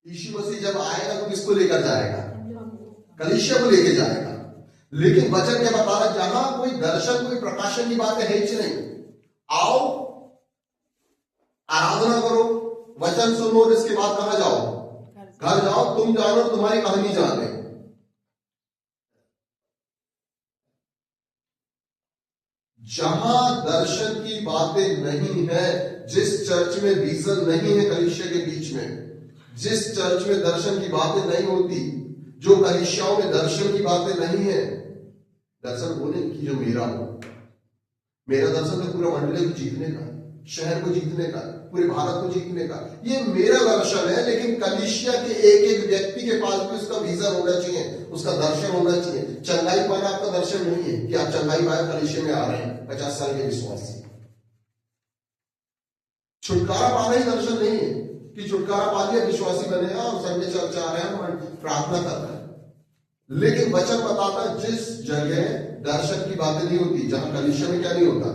यीशु मसीह जब आएगा तो किसको लेकर जाएगा? कलीसिया को लेकर जाएगा। लेकिन वचन क्या बता रहा है? जहां कोई दर्शन कोई प्रकाशन की बातें है ही नहीं। आओ आराधना करो, वचन सुनो और इसके बाद कहां जाओ? घर जाओ, तुम जानो तुम्हारी कहानी जाने। जहां दर्शन की बातें नहीं है, जिस चर्च में विजन नहीं है कलीसिया के बीच में, जिस चर्च में दर्शन की बातें नहीं होती, जो कलीसियाओं में दर्शन की बातें नहीं है, दर्शन बोले कि जो मेरा हो, मेरा दर्शन तो पूरा मंडली को जीतने का, शहर को जीतने का, पूरे भारत को जीतने का, ये मेरा दर्शन है। लेकिन कलीसिया के एक एक व्यक्ति के पास भी उसका विजन होना चाहिए, उसका दर्शन होना चाहिए। चंगाई पाना आपका दर्शन नहीं है कि आप चंगाई पाए कलीसिया में आ रहे हैं 50 साल के विश्वासी। छुटकारा पाना ही दर्शन नहीं है कि छुटकारा पा लिया, विश्वासी बने और संडे चर्च आ रहे हैं, प्रार्थना कर रहे हैं। लेकिन वचन बताता है जिस जगह दर्शन की बातें नहीं होती, जहां कलीसिया में क्या नहीं होता,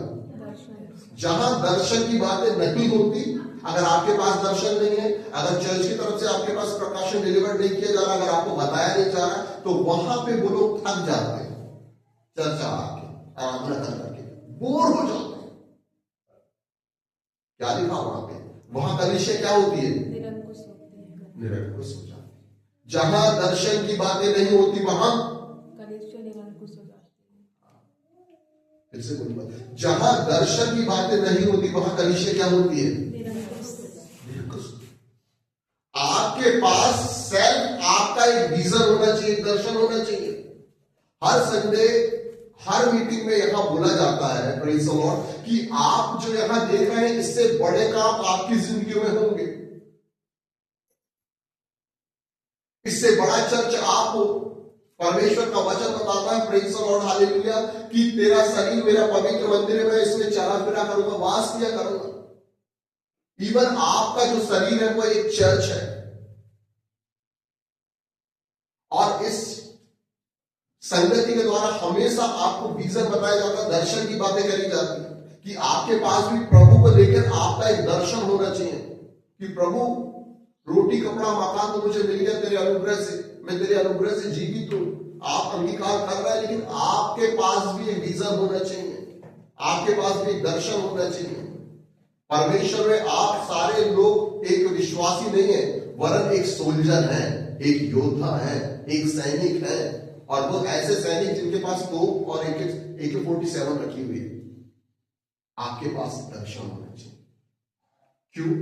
जहां दर्शन की बातें नहीं होती, अगर आपके पास दर्शन नहीं है, अगर चर्च की तरफ से आपके पास प्रकाशन डिलीवर नहीं किया जा रहा, अगर आपको बताया नहीं जा रहा, तो वहां पे वो लोग थक जाते हैं, चर्चा आके आराधना कर करके बोर हो जाते हैं। क्या लिखा वहां पे? वहां कलीसिया क्या होती है? निरंकुश हो जाती है। जहां दर्शन की बातें नहीं होती वहां कलीसिया निरंकुश हो जाती है। फिर से बोलिए, जहां दर्शन की बातें नहीं होती वहां कलीसिया क्या होती है? निरंकुश। आपके पास सेल्फ आपका एक विजन होना चाहिए, दर्शन होना चाहिए। हर संडे हर मीटिंग में यहां बोला जाता है प्रेज़ द लॉर्ड कि आप जो यहां देख रहे हैं इससे बड़े काम आपकी जिंदगी में होंगे, इससे बड़ा चर्च आप हो। परमेश्वर का वचन बताता है प्रेज़ द लॉर्ड हालेलुया कि तेरा शरीर मेरा पवित्र मंदिर है, मैं इसमें चला फिरा करूंगा, वास किया करूंगा। इवन आपका जो शरीर है वो एक चर्च है। और इस संगति के द्वारा हमेशा आपको विजन बताया जाता है, दर्शन की बातें करी जाती है कि आपके पास भी प्रभु को लेकर आपका एक दर्शन होना चाहिए कि प्रभु रोटी कपड़ा मकान तो मुझे मिल गया तेरे अनुग्रह से, मैं तेरे अनुग्रह से जीवित हूं। आप अंगीकार कर रहे हैं, लेकिन आपके पास भी एक विजन होना चाहिए, आपके पास भी एक दर्शन होना चाहिए। परमेश्वर में आप सारे लोग एक विश्वासी नहीं है, वरन एक सोल्जर है, एक योद्धा है, एक सैनिक है। और वो ऐसे सैनिक जिनके पास तोप और AK-47 रखी हुई है। आपके पास दर्शन होना चाहिए। क्यों?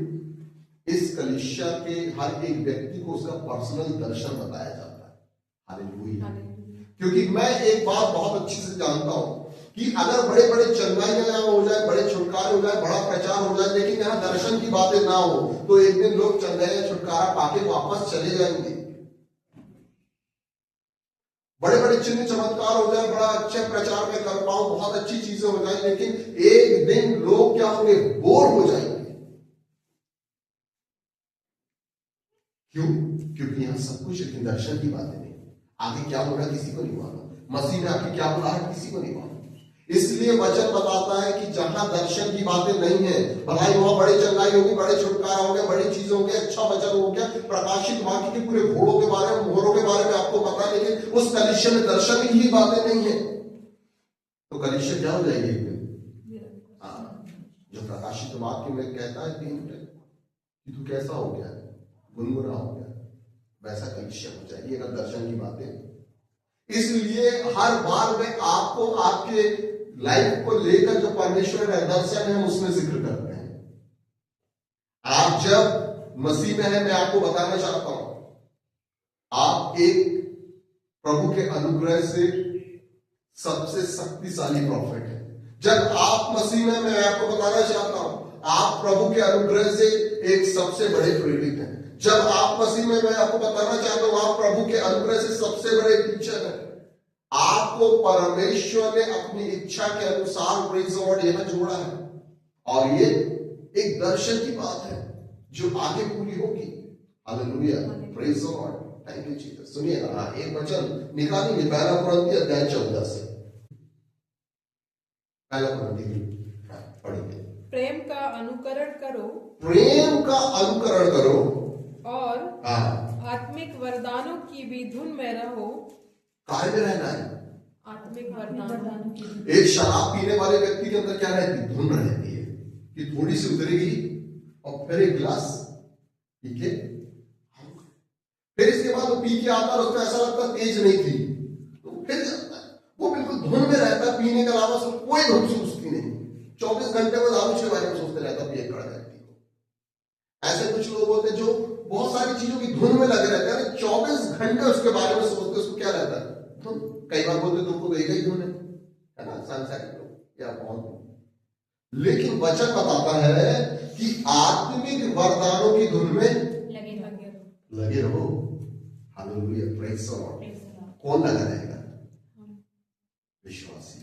इस कलीसिया के हर एक व्यक्ति को उसका पर्सनल दर्शन बताया जाता है। हालेलुया। क्योंकि मैं एक बात बहुत अच्छी से जानता हूं कि अगर बड़े बड़े चंगाइयां हो जाए, बड़े छुटकारे हो जाए, बड़ा प्रचार हो जाए, लेकिन यहां दर्शन की बातें ना हो, तो एक दिन लोग चंगाइयां छुटकारा पाके वापस चले जाएंगे। बड़े बड़े चिन्ह चमत्कार हो जाए, बड़ा अच्छा प्रचार में कर पाऊं, बहुत अच्छी चीजें हो जाए, लेकिन एक दिन लोग क्या होंगे? बोर हो जाएंगे। क्यों? क्योंकि यहां सब कुछ लेकिन दर्शन की बातें नहीं। आगे क्या हो रहा है किसी को नहीं मालूम, मसीह ने आगे क्या बोला है किसी को नहीं मालूम। इसलिए वचन बताता है कि जहां दर्शन की बातें नहीं है, भलाई वहां बड़े चंगाई होगी, बड़े छुटकारा हो गया, बड़ी चीजें हो गया, अच्छा वचन हो गया, प्रकाशित वाक्य के पूरे घोड़ों के बारे में, मोहरों के बारे में आपको पता है, लेकिन उस कलीसिया में दर्शन की ही बातें नहीं है, तो कलीसिया क्या हो जाएगी? जो प्रकाशित वाक्य में कहता है 3 कि तू कैसा हो गया, गुनगुना हो गया, वैसा कलीसिया हो जाएगी अगर दर्शन की बातें। इसलिए हर बार में आपको आपके लाइफ को लेकर जो परमेश्वर का दर्शन है उसमें जिक्र करते हैं। आप जब मसीह में हैं, मैं आपको बताना चाहता हूं, आप एक प्रभु के अनुग्रह से सबसे शक्तिशाली प्रॉफिट है। जब आप मसीह में, मैं आपको बताना चाहता हूं, आप प्रभु के अनुग्रह से एक सबसे बड़े प्रेरित हैं। जब आप मसीह में, मैं आपको बताना चाहता हूं, आप प्रभु के अनुग्रह से सबसे बड़े टीचर हैं। आपको परमेश्वर ने अपनी इच्छा के अनुसार प्रेज़ द लॉर्ड यहां जोड़ा है, और ये एक दर्शन की बात है जो आगे पूरी होगी। Hallelujah, praise the Lord, thank you Jesus. सुनिएगा, एक वचन निकालेंगे 1 कुरिन्थियों अध्याय 14 से। 1 कुरिन्थियों पढ़ेंगे। प्रेम का अनुकरण करो, प्रेम का अनुकरण करो, और हाँ, आत्मिक वरदानों की भी धुन में रहो। काय में रहना है? आत्मिक वरदानों की धुन। एक शराब पीने वाले व्यक्ति के अंदर क्या रहती है? धुन रहती है कि थोड़ी सी उतरेगी और फिर एक गिलास पी के, फिर इसके बाद वो पी के आता है, उसको ऐसा लगता है तेज नहीं थी, तो फिर जाता है, वो बिल्कुल धुन में रहता है। पीने के अलावा उसको कोई धुन सूझती नहीं, 24 घंटे में दारू के बारे में सोचते रहता पिए खड़ा व्यक्ति को। ऐसे कुछ लोग होते हैं जो बहुत सारी चीजों की धुन में लगे रहते हैं, 24 घंटे उसके बारे में सोचते, उसको क्या रहता है? धुन। कई बार बोलते तुमको तो एक ही धुन है ना, सांसारिक लोग या बहुत। लेकिन वचन बताता है कि आत्मिक वरदानों की धुन में लगे रहो। Hallelujah, praise the Lord. कौन लगा रहेगा? विश्वासी।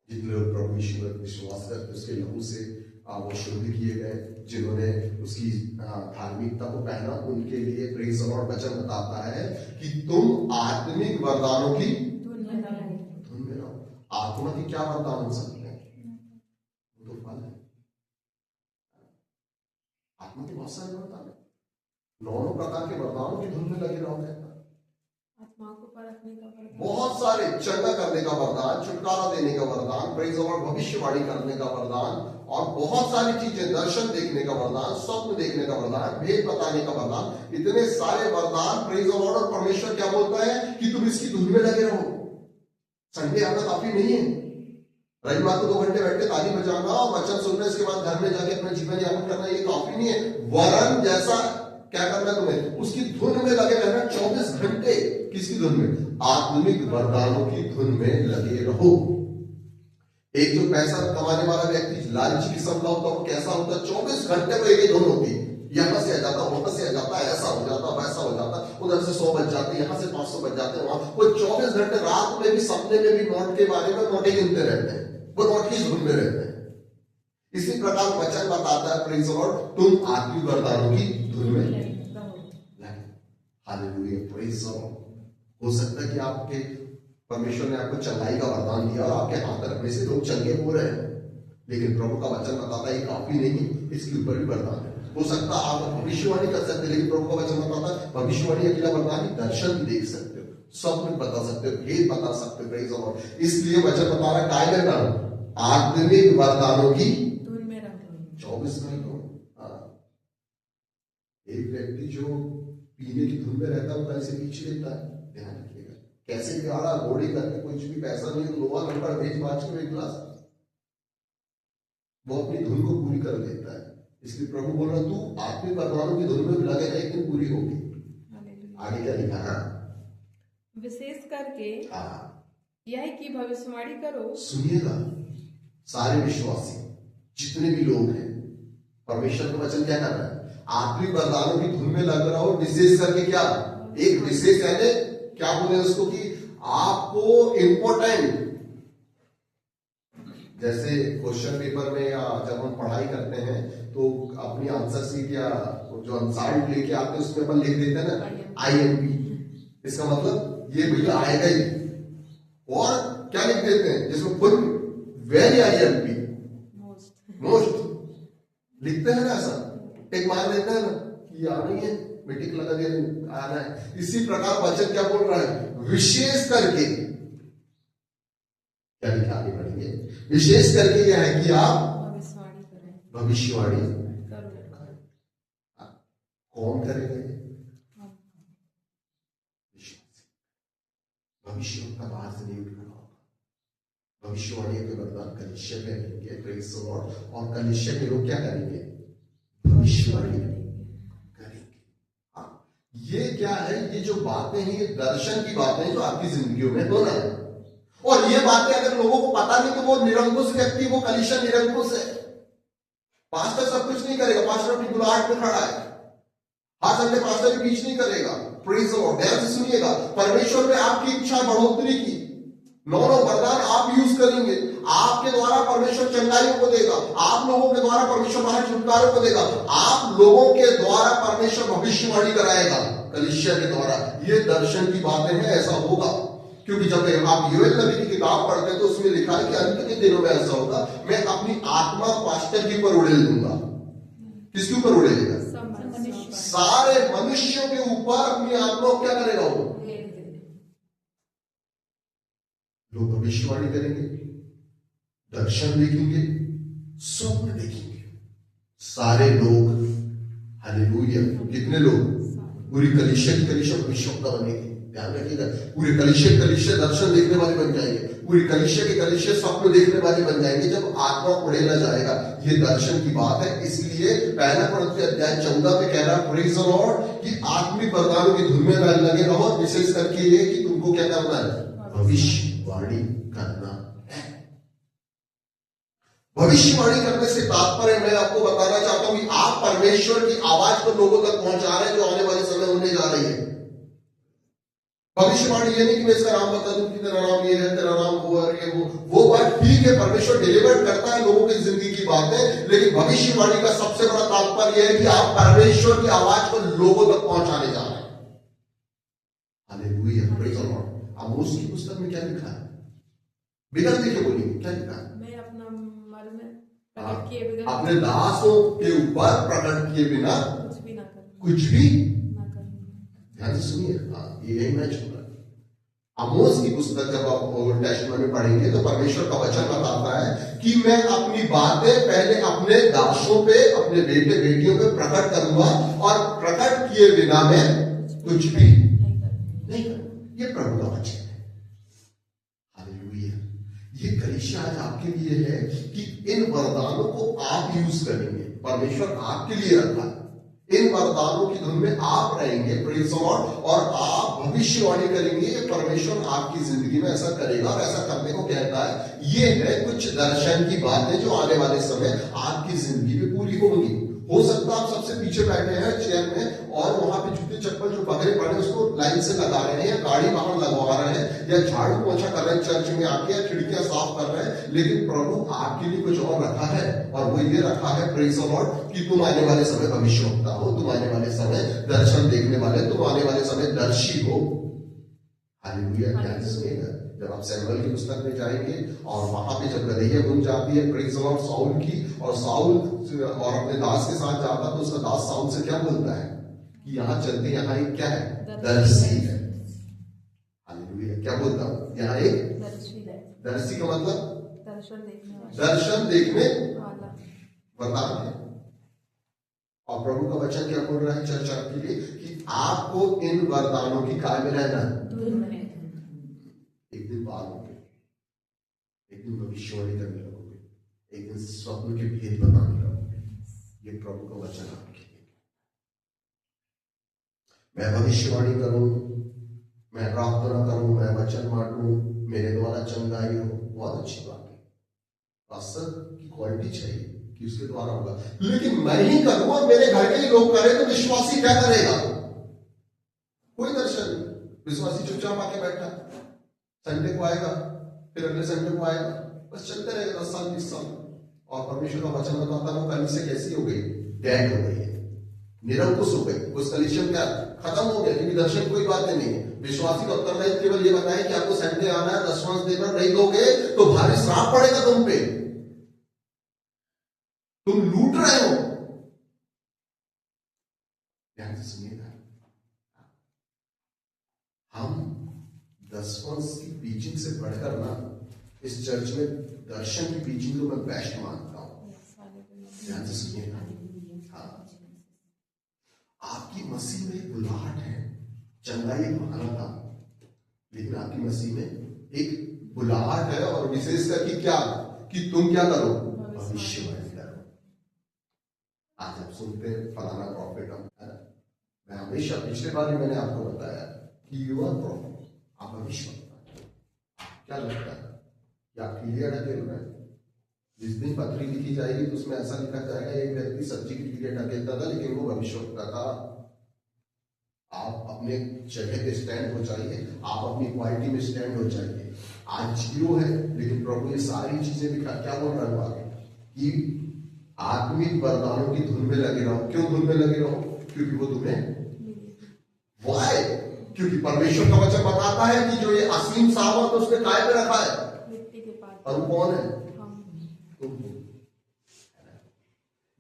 जितने लोग प्रभु यीशु में विश्वास करते उसके लहू से वो शुद्ध किए गए, जिन्होंने उसकी धार्मिकता को पहना, उनके लिए प्रेज़ द लॉर्ड वचन बताता है कि तुम आत्मिक वरदानों की धुन में रहो। आत्मा की क्या वरदान हो सकते हैं? वो तो फल है। आत्मा के बहुत सारे वरदान है, 9 प्रकार के वरदानों की धुन में लगे रहो। आत्मा को परखने का वरदान, बहुत सारे, चंगा करने का वरदान, छुटकारा देने का वरदान, प्रेज़ द लॉर्ड, भविष्यवाणी करने का वरदान, और बहुत सारी चीजें, दर्शन देखने का वरदान, स्वप्न देखने का वरदान, भेद बताने का वरदान, इतने सारे वरदान प्रेज़ द लॉर्ड। और परमेश्वर क्या बोलता है कि तुम इसकी धुन में लगे रहो। संडे आना काफी नहीं है, रविवार को 2 घंटे बैठ के ताली बजाना और वचन सुनना, इसके बाद घर में जाके अपना जीवन यापन करना, ये काफी नहीं है। वरन जैसा क्या करना तुम्हें? उसकी धुन में लगे रहना 24 घंटे। किसकी धुन में? आत्मिक वरदानों की धुन में लगे रहो। एक जो पैसा कमाने वाला व्यक्ति लालची किस्म का होता है, वो कैसा होता है? 24 घंटे में एक ही धुन होती है, यहां से आ जाता, वहां से आ जाता, ऐसा हो जाता, वैसा हो जाता, उधर से 100 बच जाते, यहां से 500 बच जाते, वहां वो 24 घंटे, रात में भी, सपने में भी नोट के बारे में नोटे गिनते रहते हैं, वो नोट की धुन में रहते हैं। इसी प्रकार वचन बताता है प्रेज़ द लॉर्ड, तुम आत्मिक वरदानों की धुन में लगे। Hallelujah, praise the Lord. हो सकता है कि आपके परमेश्वर ने आपको चंगाई का वरदान दिया और आपके हाथ रखने से लोग चंगे हो रहे हैं, लेकिन प्रभु का वचन बताता है काफी नहीं, इसके ऊपर भी वरदान है। हो सकता है आप भविष्यवाणी कर सकते, लेकिन प्रभु का वचन बताता है भविष्यवाणी अकेला वरदान नहीं, दर्शन भी देख सकते हो, स्वप्न बता सकते हो, भेद बता सकते हो, प्रेज़ द लॉर्ड। इसलिए वचन बता रहा है काय में रहो? आत्मिक वरदानों की धुन में रहो 24 घंटे। एक व्यक्ति जो पीने की धुन में रहता है, वो कहीं से पीछ लेता है, ध्यान रखिएगा। कैसे प्यारा घोड़ी करके, कुछ भी पैसा नहीं, लोहा लंका भेज बाज के एक गिलास, वो अपनी धुन को पूरी कर देता है। इसलिए प्रभु बोल रहा, तू आत्मिक वरदानों की धुन में लगे, एक दिन पूरी होगी। आगे क्या लिखा है? विशेष करके यह कि भविष्यवाणी करो। सुनिएगा सारे विश्वासी, जितने भी लोग हैं, परमेश्वर का वचन क्या कर रहा है? आत्मिक वरदानों की धुन में लग रहा हो। विशेष करके क्या? एक विशेष यानी क्या बोले उसको कि आपको इंपॉर्टेंट, जैसे क्वेश्चन पेपर में या जब हम पढ़ाई करते हैं तो अपनी आंसर शीट या जो आंसर लेके आते हैं उसमें अपन लिख देते हैं ना IMP, इसका मतलब ये भैया आएगा ही। और क्या लिख देते हैं जिसमें फुल वेरी IMP मोस्ट लिखते हैं ना, ऐसा टिक मार देते हैं ना कि आ रही है, टिक लगा दिया, आना है। इसी प्रकार वचन क्या बोल रहा है? विशेष करके क्या लिखा, आगे बढ़ेंगे। विशेष करके यह है कि आप भविष्यवाणी करें, भविष्यवाणी कौन करेगा? भविष्यवक्ता बाहर से नहीं उठना होगा। भविष्यवाणी के वरदान कलीसिया में रहेंगे, प्रेज़ द लॉर्ड। और कलीसिया के लोग क्या करेंगे? भविष्यवाणी करेंगे। हाँ, ये क्या है? ये जो बातें हैं, ये दर्शन की बातें हैं जो आपकी जिंदगियों में होना है। और ये बातें अगर लोगों को पता नहीं तो वो निरंकुश व्यक्ति, वो कलीसिया निरंकुश है। पास्टर सब कुछ नहीं करेगा, पास्टर अपनी गुलाट में खड़ा है, हर संडे पास्टर भी बीच नहीं करेगा। Praise the Lord. ध्यान से सुनिएगा, परमेश्वर में आपकी इच्छा बढ़ोतरी की 9 वरदान आप यूज करेंगे, आपके द्वारा परमेश्वर चंगाइयों को देगा, आप लोगों के द्वारा परमेश्वर बाहर छुटकारों को देगा, आप लोगों के द्वारा परमेश्वर भविष्यवाणी कराएगा कलीसिया के द्वारा। ये दर्शन की बातें हैं, ऐसा होगा। क्योंकि जब आप योएल नबी की किताब पढ़ते हैं तो उसमें लिखा है कि अंत के दिनों में ऐसा होगा, मैं अपनी आत्मा पास्टर के ऊपर उड़ेल दूंगा। किसके ऊपर उड़ेलेगा? मनुष्य सारे मनुष्यों के ऊपर अपनी आत्मा को क्या करेगा वो? भेद दे। लोग भविष्यवाणी करेंगे, दर्शन देखेंगे, स्वप्न देखेंगे। सारे लोग, हालेलुया। कितने लोग? पूरी कलीसिया की कलीसिया भविष्यवक्ता बनेगी। ध्यान रखिएगा, पूरी कलीसिया दर्शन देखने वाले बन जाएंगे, पूरी कलीसिया के कलीसिया स्वप्न देखने वाले बन जाएंगे जब आत्मा उड़ेला जाएगा। ये दर्शन की बात है। इसलिए पहला कुरिन्थियों अध्याय 14 में कह रहा है प्रेज़ द लॉर्ड कि आत्मिक वरदानों की धुन में लगे रहो, विशेष करके ये कि तुमको क्या करना है? भविष्यवाणी करना है। भविष्यवाणी करने से तात्पर्य मैं आपको बताना चाहता हूं कि आप परमेश्वर की आवाज को लोगों तक पहुंचा रहे हैं जो आने वाले समय होने जा रही है। भविष्यवाणी ये नहीं कि मैं इसका नाम बता दूं कि तेरा नाम ये है, तेरा नाम वो है, ये वो बात ठीक है, परमेश्वर डिलीवर करता है लोगों की जिंदगी की बातें, लेकिन भविष्यवाणी का सबसे बड़ा तात्पर्य यह है कि आप परमेश्वर की आवाज को लोगों तक पहुंचाने जा रहे हैं। Hallelujah, praise the Lord. Amos की पुस्तक में क्या लिखा है? बिना देखे बोलिए, क्या लिखा है? मैं अपना मर्म प्रकट किए बगैर अपने दासों के ऊपर प्रकट किए बिना कुछ भी ना करूं, कुछ भी ना करूं। ध्यान से सुनिए। यही मैं चाहूंगा। आमोस की पुस्तक जब आप ओल्ड टेस्टामेंट में पढ़ेंगे तो परमेश्वर का वचन बताता है कि मैं अपनी बातें पहले अपने दासों पे, अपने बेटे बेटियों पे प्रकट करूंगा और प्रकट किए बिना मैं कुछ भी नहीं करूंगा। ये प्रभु का वचन है। हालेलुया। ये कलीसिया आज आपके लिए है कि इन वरदानों को आप यूज करेंगे। परमेश्वर आपके लिए रखा है। इन वरदानों की धुन में आप रहेंगे, प्रेज़ द लॉर्ड, और आप भविष्यवाणी करेंगे। परमेश्वर आपकी जिंदगी में ऐसा करेगा और ऐसा करने को कहता है। ये है कुछ दर्शन की बातें जो आने वाले समय आपकी जिंदगी में पूरी होंगी। हो सकता है आप सबसे पीछे बैठे हैं चेयर में और वहां पे जूते चप्पल जो पकड़े पड़े उसको लाइन से लगा रहे हैं, या गाड़ी बाहर लगवा रहे हैं, या झाड़ू पोछा कर रहे हैं चर्च में आके, या खिड़कियां साफ कर रहे हैं, लेकिन प्रभु आपके लिए कुछ और रखा है। और वो ये रखा है, प्रेज़ द लॉर्ड, कि तुम आने वाले समय भविष्यवक्ता हो, तुम आने वाले समय दर्शन देखने वाले, तुम आने वाले समय दर्शी हो। हालेलुया। ध्यान से सुनिएगा। जब आप सैमुएल की पुस्तक में जाएंगे और वहां पे जब गदहिया बुन जाती है, प्रेज़ द लॉर्ड, साउल की, और साउल और अपने दास के साथ जाता तो उसका दास साउल से क्या बोलता है कि यहाँ चलते, यहाँ एक क्या है? दर्शी है। हालेलुया। क्या बोलता हूं? यहाँ एक दर्शी है। दर्शी का मतलब दर्शन देखने वाला, दर्शन देखने वाला वरदान है। और प्रभु का वचन क्या बोल रहा है चर्चा के लिए कि आपको इन वरदानों की काय में रहना है। एक दिन बाल होंगे, एक दिन भविष्यवाणी करने लगोगे, एक दिन स्वप्न के भेद बताने लगोगे। ये प्रभु का वचन आपके लिए। मैं भविष्यवाणी करूं, मैं प्रार्थना करूं, मैं वचन बांटूं, मेरे द्वारा चंगाई हो, बहुत अच्छी बात है। पास्टर की क्वालिटी चाहिए कि उसके द्वारा होगा, लेकिन मैं ही करूं और मेरे घर के ही लोग करें तो विश्वासी क्या करेगा? कोई दर्शन नहीं। विश्वासी चुपचाप आके बैठा, संडे को आएगा, फिर अगले संडे को आएगा, बस चलते रहेगा 10 साल 20 साल। और परमेश्वर का वचन बताता है वो कलीसिया कैसी हो गई? डेड हो गई है, निरंकुश हो गई। उस कलीसिया में क्या खत्म हो गया, क्योंकि दर्शन कोई बात नहीं है। विश्वासी का उत्तरदायित्व केवल ये बताए कि आपको संडे आना है, दशमांश देना, नहीं दोगे तो भारी श्राप पड़ेगा तुम पे, तुम लूट रहे हो। ध्यान से सुनिएगा। हम दशमांश की पीचिंग से बढ़कर ना इस चर्च में दर्शन की पीचिंग को मैं बेस्ट मानता हूं। ध्यान से सुनिएगा। हाँ, आपकी मसीह में एक बुलाहट है। चंगाई एक बहाना था, लेकिन आपकी मसीह में एक बुलाहट है, और विशेष करके क्या कि तुम क्या करो? भविष्यवाणी करो। आज आप सुनते हैं फलाना प्रॉफिट, मैं हमेशा पिछले बार ही मैंने आपको बताया कि यू आर प्रॉफिट, आप भविष्यवक्ता। क्या लगता है कि आप कीड़ियां ढकेल रहे हैं? जिस दिन पत्री लिखी जाएगी तो उसमें ऐसा लिखा जाएगा एक व्यक्ति सब्जी की कीड़ियां ढकेलता था लेकिन वो भविष्यवक्ता था। आप अपने जगह पे स्टैंड हो जाइए, आप अपनी क्वालिटी में स्टैंड हो जाइए। आज 0 है, लेकिन प्रभु ये सारी चीजें दिखा क्या बोल रहा हूं आगे कि आत्मिक वरदानों की धुन में लगे रहो। क्यों धुन में लगे रहो? क्योंकि वो तुम्हें वाई, क्योंकि परमेश्वर का वचन बताता है कि जो ये असीम सामर्थ उसने काय पे रखा है, मिट्टी के पात्र, और वो कौन है?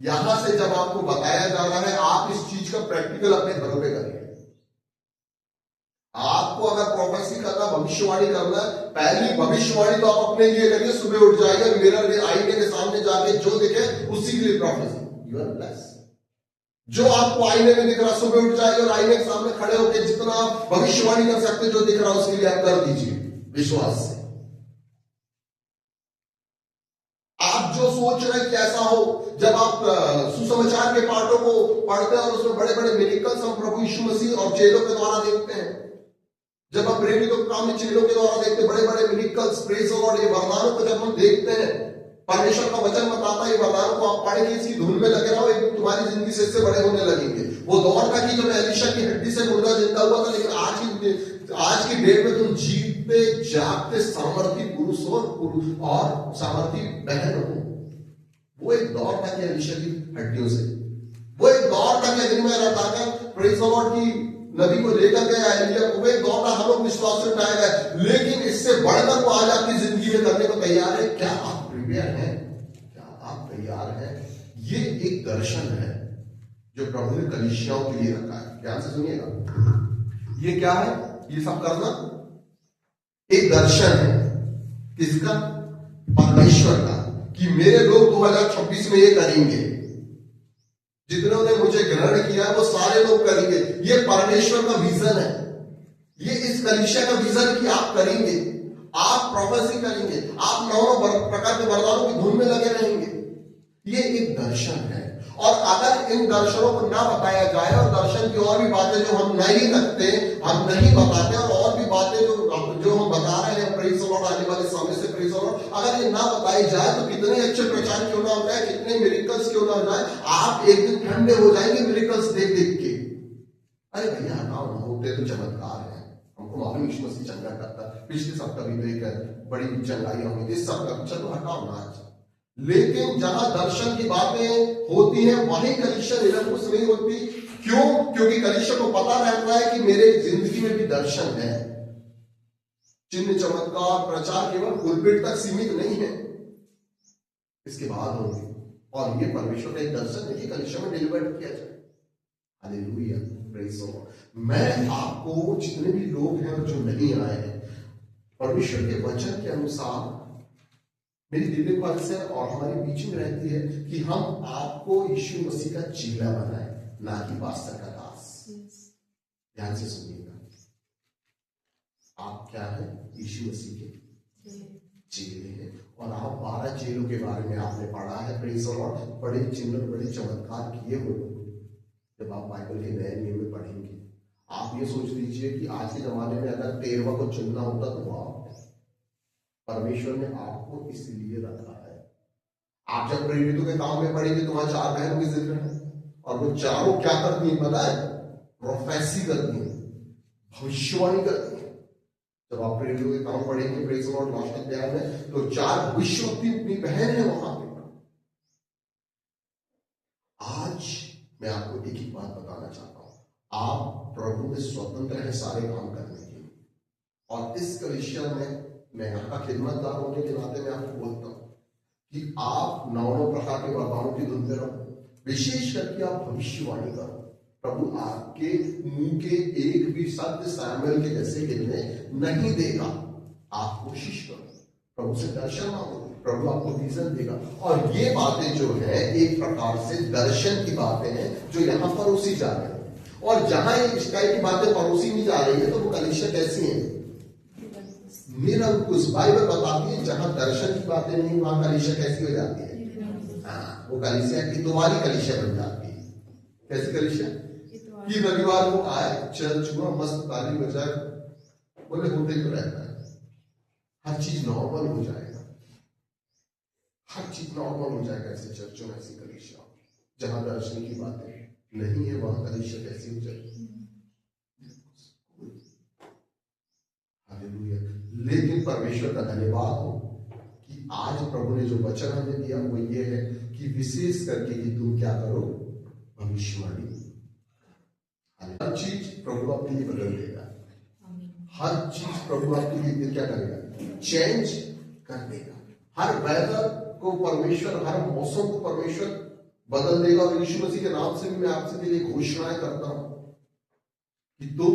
यहां से जब आपको बताया जा रहा है, आप इस चीज का प्रैक्टिकल अपने घरों पे करिए। आपको अगर प्रोफेसी करना, भविष्यवाणी करना, पहली भविष्यवाणी तो आप अपने लिए करिए। सुबह उठ जाइए, मिरर के आईने के सामने जाके जो दिखे उसी के लिए प्रोफेसी। You are blessed. जो आपको आईने में दिख रहा, सुबह उठ जाइए और आईने के सामने खड़े होकर जितना आप भविष्यवाणी कर सकते, जो दिख रहा उसके लिए आप कर दीजिए विश्वास से। आप जो सोच रहे हैं कैसा हो, जब आप सुसमाचार के पाठों को पढ़ते हैं और उसमें बड़े बड़े मिरेकल्स हम प्रभु यीशु मसीह और चेलों के द्वारा देखते हैं, जब आप प्रेरितों के काम में चेलों के द्वारा देखते हैं बड़े बड़े मिरेकल्स, प्रेज और ये वरदानों को जब हम देखते हैं, परमेश्वर का वचन बताता है ये वरदानों को आप पढ़ेंगे, इसकी धुन में लगे रहो, एक तुम्हारी जिंदगी से इससे बड़े होने लगेंगे। वो दौर था कि जब एलीशा की हड्डी से मुर्दा जिंदा हुआ था, लेकिन आज की डेट में तुम जीते जागते सामर्थी पुरुष और सामर्थी बहन हो। वो एक दौर था कि एलीशा की हड्डियों से, वो एक दौर था कि दिन में रहता प्रेज लॉर्ड की नबी को लेकर गया एलिया, वो एक दौर था हम लोग विश्वास से उठाया गया। लेकिन इससे बढ़कर वो आज आपकी जिंदगी में करने को तैयार है। क्या आप प्रिपेयर हैं? क्या आप तैयार हैं? ये एक दर्शन है जो प्रभु ने कलीसियाओं के लिए रखा है। ध्यान से सुनिएगा, ये क्या है? ये सब करना एक दर्शन है। किसका? परमेश्वर का, कि मेरे लोग 2026 में ये करेंगे। जितनों ने मुझे ग्रहण किया वो सारे लोग करेंगे। ये परमेश्वर का विजन है, ये इस कलीसिया का विजन कि आप करेंगे, आप प्रोफेसी करेंगे, आप नौ प्रकार के वरदानों की धुन में लगे रहेंगे। ये एक दर्शन है। और अगर इन दर्शनों को ना बताया जाए और दर्शन की और भी बातें जो हम नहीं रखते, हम नहीं बताते, और भी बातें जो हम बता रहे हैं प्रेज़ द लॉर्ड आने वाले समय से, प्रेज़ द लॉर्ड, अगर ये ना बताई जाए तो कितने अच्छे प्रचार क्यों ना हो जाए, कितने मिरेकल्स क्यों ना हो जाए, आप एक दिन ठंडे हो जाएंगे मिरेकल्स देख देख के। अरे भैया हटाओ ना, होते तो चमत्कार है, हमको मालूम यीशु मसीह चंगा करता। पिछले सप्ताह भी देख बड़ी चंगाई होगी, इस सप्ताह चलो हटाओ ना आज। लेकिन जहां दर्शन की बातें होती हैं वहीं कलीसिया निरंकुश नहीं होती। क्यों? क्योंकि कलीसिया को पता रहता है कि मेरे जिंदगी में भी दर्शन है। चिन्ह चमत्कार प्रचार केवल पुलपिट तक सीमित नहीं है, इसके बाद होंगे। और ये परमेश्वर का एक दर्शन है कि कलीसिया में डिलीवर्ड किया जाए। Hallelujah, praise the Lord. मैं आपको जितने भी लोग हैं जो नहीं आए हैं, परमेश्वर के वचन के अनुसार मेरी दिव्य ख्वाहिश है और हमारे बीच में रहती है कि हम आपको यीशु मसीह का चेला बनाए, ना कि पास्टर का दास। ध्यान से सुनिएगा, आप क्या है? यीशु मसीह के चेले हैं। और आप 12 चेलों के बारे में आपने पढ़ा है, प्रेज़ द लॉर्ड। बड़े चिन्ह बड़े चमत्कार किए वो लोग। जब आप बाइबल के नए नियम में पढ़ेंगे, आप ये सोच लीजिए कि आज के जमाने में अगर 13वां को चुनना होता तो वाह, परमेश्वर ने आपको इसलिए रखा है। आप जब प्रेरितों के काम में पढ़ेंगे तो वहां 4 बहनों की जिक्र है, और वो चारों क्या करती है पता है? प्रोफेसी करती है, भविष्यवाणी करती है। जब आप प्रेरितों के काम पढ़ेंगे प्रेज़ द लॉर्ड लास्ट अध्याय में, तो 4 भविष्यवक्ता अपनी बहन है वहां पे। आज मैं आपको एक ही बात बताना चाहता हूं, आप प्रभु में स्वतंत्र है सारे काम करने के लिए। और इस कलीसिया में मैं यहाँ का खिदमतदार होने के नाते मैं आपको बोलता हूँ कि आप 9 प्रकार के वरदानों की धुन में रहो। विशेष करके आप भविष्यवाणी करो। प्रभु आपके मुंह के एक भी शब्द सैमुएल के जैसे गिरने नहीं देगा। आप कोशिश करो, प्रभु से दर्शन मांगो, प्रभु आपको विजन देगा। और ये बातें जो है एक प्रकार से दर्शन की बातें हैं जो यहाँ परोसी जा रही है। और जहां ये शिकायत की बातें परोसी नहीं जा रही है तो वो कलीसिया कैसी है? निरंकुश। बाइबल बताती है जहां दर्शन की बातें नहीं वहां कलीसिया कैसी हो जाती है? हाँ, वो कलीसिया इतवारी कलीसिया बन जाती है। कैसी कलीसिया? कि रविवार को आए, चर्च हुआ, मस्त ताली बजाए, बोले होते तो रहता है, हर चीज नॉर्मल हो जाएगा, हर चीज नॉर्मल हो जाएगा ऐसे चर्चों में, ऐसी कलीसिया जहां दर्शन की बातें नहीं है वहां कलीसिया कैसी हो जाएगी? हालेलुया। लेकिन परमेश्वर का धन्यवाद हो कि आज प्रभु ने जो वचन हमें दिया वो ये है कि विशेष करके कि तुम क्या करो? भविष्यवाणी। हर चीज प्रभु आपके लिए बदल देगा, हर चीज प्रभु आपके लिए क्या करेगा? चेंज कर देगा। हर वेदर को परमेश्वर, हर मौसम को परमेश्वर बदल देगा। और यीशु मसीह के नाम से भी मैं आपसे के लिए घोषणाएं करता हूं कि तुम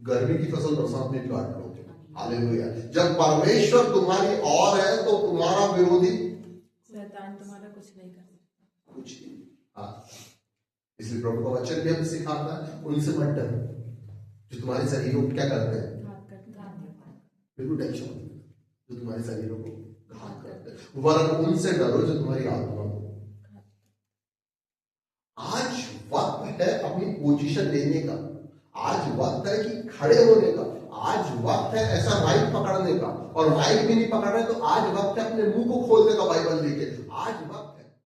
गर्मी की फसल बरसात में काट लोगे। हालेलुया। जब परमेश्वर तुम्हारी ओर है तो तुम्हारा विरोधी शैतान तुम्हारा कुछ नहीं कर सकता। कुछ नहीं। हाँ, इसलिए प्रभु का वचन भी हमें सिखाता है, उनसे मत डरो जो तुम्हारे शरीरों को क्या करते हैं, घात करते हैं। बिल्कुल टेंशन मत लो, जो तुम्हारे शरीरों को घात करते हैं, वरन उनसे डरो जो तुम्हारी आत्मा को। आज वक्त है अपनी पोजीशन लेने का, आज वक्त है कि खड़े होने का, आज वक्त है ऐसा माइक पकड़ने का। और माइक भी नहीं पकड़ रहे तो आज वक्त है अपने मुंह को खोलने का बाइबल लेके। आज वक्त